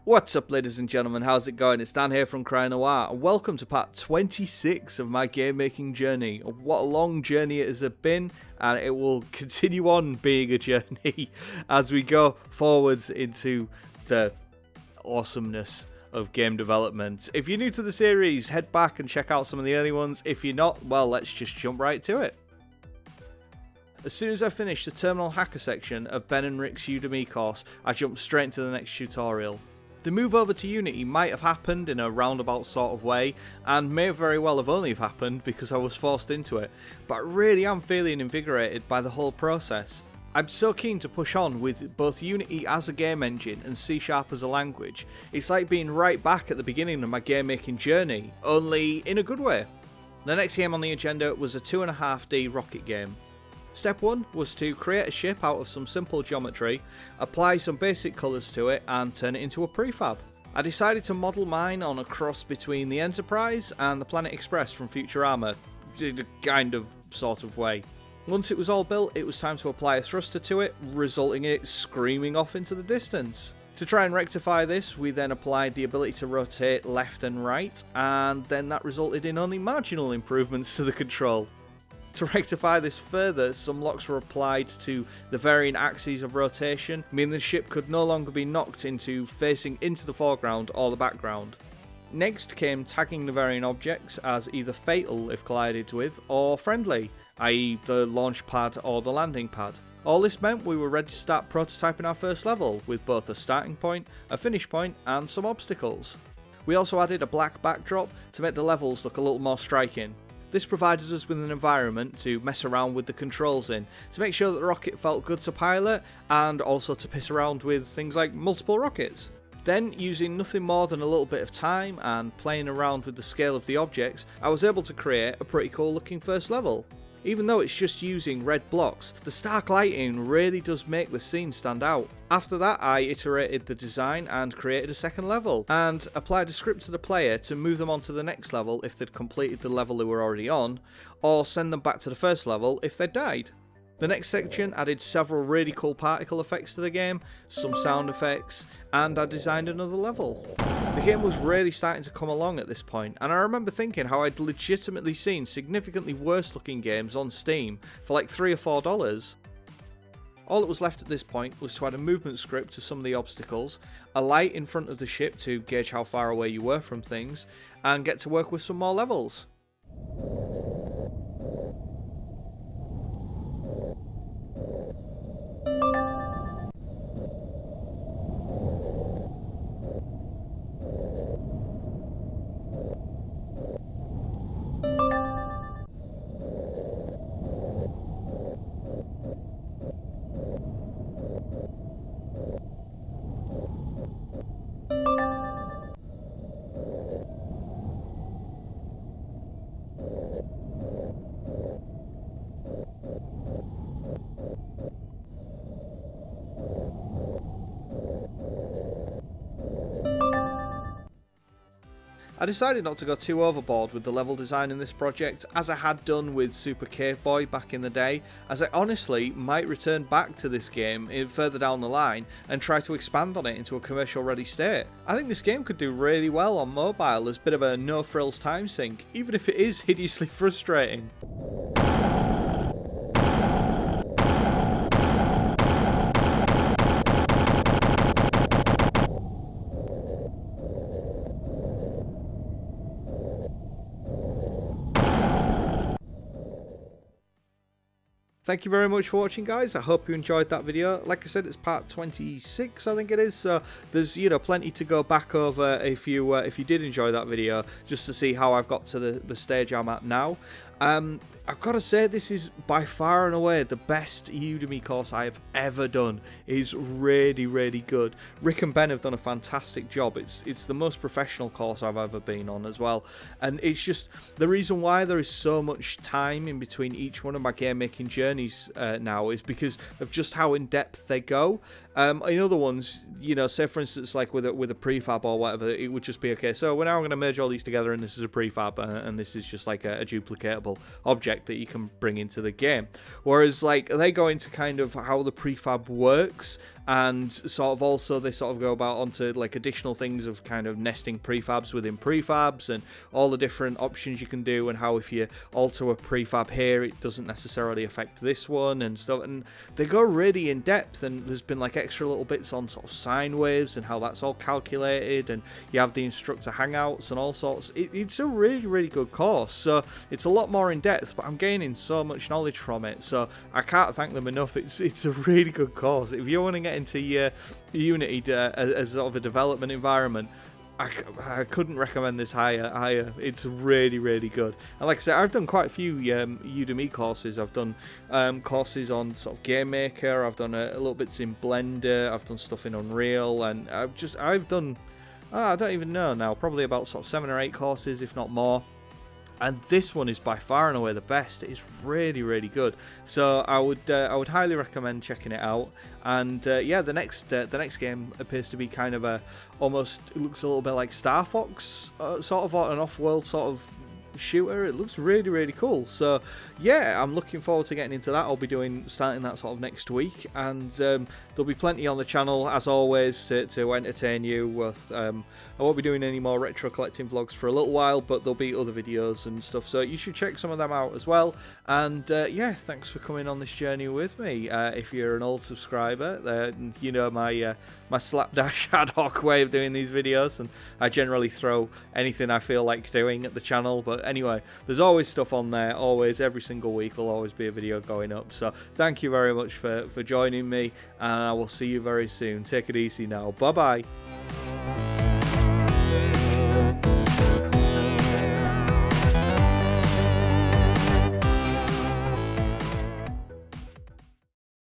What's up, ladies and gentlemen, how's it going? It's Dan here from Cryonoir, and welcome to part 26 of my game making journey. What a long journey it has been, and it will continue on being a journey as we go forwards into the awesomeness of game development. If you're new to the series, head back and check out some of the early ones. If you're not, well, let's just jump right to it. As soon as I finished the Terminal Hacker section of Ben and Rick's Udemy course, I jumped straight into the next tutorial. The move over to Unity might have happened in a roundabout sort of way, and may very well have only have happened because I was forced into it, but I really am feeling invigorated by the whole process. I'm so keen to push on with both Unity as a game engine and C# as a language. It's like being right back at the beginning of my game making journey, only in a good way. The next game on the agenda was a 2.5D rocket game. Step 1 was to create a ship out of some simple geometry, apply some basic colours to it and turn it into a prefab. I decided to model mine on a cross between the Enterprise and the Planet Express from Futurama, in a kind of sort of way. Once it was all built, it was time to apply a thruster to it, resulting in it screaming off into the distance. To try and rectify this, we then applied the ability to rotate left and right, and then that resulted in only marginal improvements to the control. To rectify this further, some locks were applied to the varying axes of rotation, meaning the ship could no longer be knocked into facing into the foreground or the background. Next came tagging the varying objects as either fatal if collided with, or friendly, i.e. the launch pad or the landing pad. All this meant we were ready to start prototyping our first level, with both a starting point, a finish point, and some obstacles. We also added a black backdrop to make the levels look a little more striking. This provided us with an environment to mess around with the controls in, to make sure that the rocket felt good to pilot, and also to piss around with things like multiple rockets. Then, using nothing more than a little bit of time and playing around with the scale of the objects, I was able to create a pretty cool looking first level. Even though it's just using red blocks, the stark lighting really does make the scene stand out. After that, I iterated the design and created a second level, and applied a script to the player to move them on to the next level if they'd completed the level they were already on, or send them back to the first level if they died. The next section added several really cool particle effects to the game, some sound effects, and I designed another level. The game was really starting to come along at this point, and I remember thinking how I'd legitimately seen significantly worse looking games on Steam for like $3 or $4. All that was left at this point was to add a movement script to some of the obstacles, a light in front of the ship to gauge how far away you were from things, and get to work with some more levels. I decided not to go too overboard with the level design in this project, as I had done with Super Cave Boy back in the day, as I honestly might return back to this game further down the line and try to expand on it into a commercial ready state. I think this game could do really well on mobile as a bit of a no frills time sink, even if it is hideously frustrating. Thank you very much for watching, guys. I hope you enjoyed that video. Like I said, it's part 26, I think it is, so there's plenty to go back over if you did enjoy that video, just to see how I've got to the stage I'm at now. I've got to say, this is by far and away the best Udemy course I have ever done. It is really, really good. Rick and Ben have done a fantastic job. It's the most professional course I've ever been on as well. And it's just the reason why there is so much time in between each one of my game making journeys now is because of just how in depth they go. In other ones, say for instance, like with a prefab or whatever, it would just be okay. So we're now going to merge all these together, and this is a prefab, and this is just like a duplicatable object that you can bring into the game. Whereas like they go into kind of how the prefab works and sort of also they sort of go about onto like additional things of kind of nesting prefabs within prefabs and all the different options you can do, and how if you alter a prefab here it doesn't necessarily affect this one and stuff. And they go really in depth, and there's been like extra little bits on sort of sine waves and how that's all calculated, and you have the instructor hangouts and all sorts. It's a really good course, so it's a lot more in depth, but I'm gaining so much knowledge from it, so I can't thank them enough. It's a really good course. If you want to get into Unity as sort of a development environment, I couldn't recommend this higher. It's really good. And like I said, I've done quite a few Udemy courses. I've done courses on sort of Game Maker. I've done a little bits in Blender. I've done stuff in Unreal, and I've done I don't even know now, probably about sort of 7 or 8 courses, if not more. And this one is by far and away the best. It's really good. So I would highly recommend checking it out. And yeah, the next game appears to be kind of almost, it looks a little bit like Star Fox, sort of an off-world sort of shooter. It looks really cool. So yeah, I'm looking forward to getting into that. I'll be starting that sort of next week, and there'll be plenty on the channel as always to entertain you with. I won't be doing any more retro collecting vlogs for a little while, but there'll be other videos and stuff, so you should check some of them out as well. And yeah, thanks for coming on this journey with me. If you're an old subscriber, you know my slapdash ad hoc way of doing these videos, and I generally throw anything I feel like doing at the channel. But anyway, there's always stuff on there, always, every single week there'll always be a video going up. So thank you very much for joining me, and I will see you very soon. Take it easy now. Bye bye.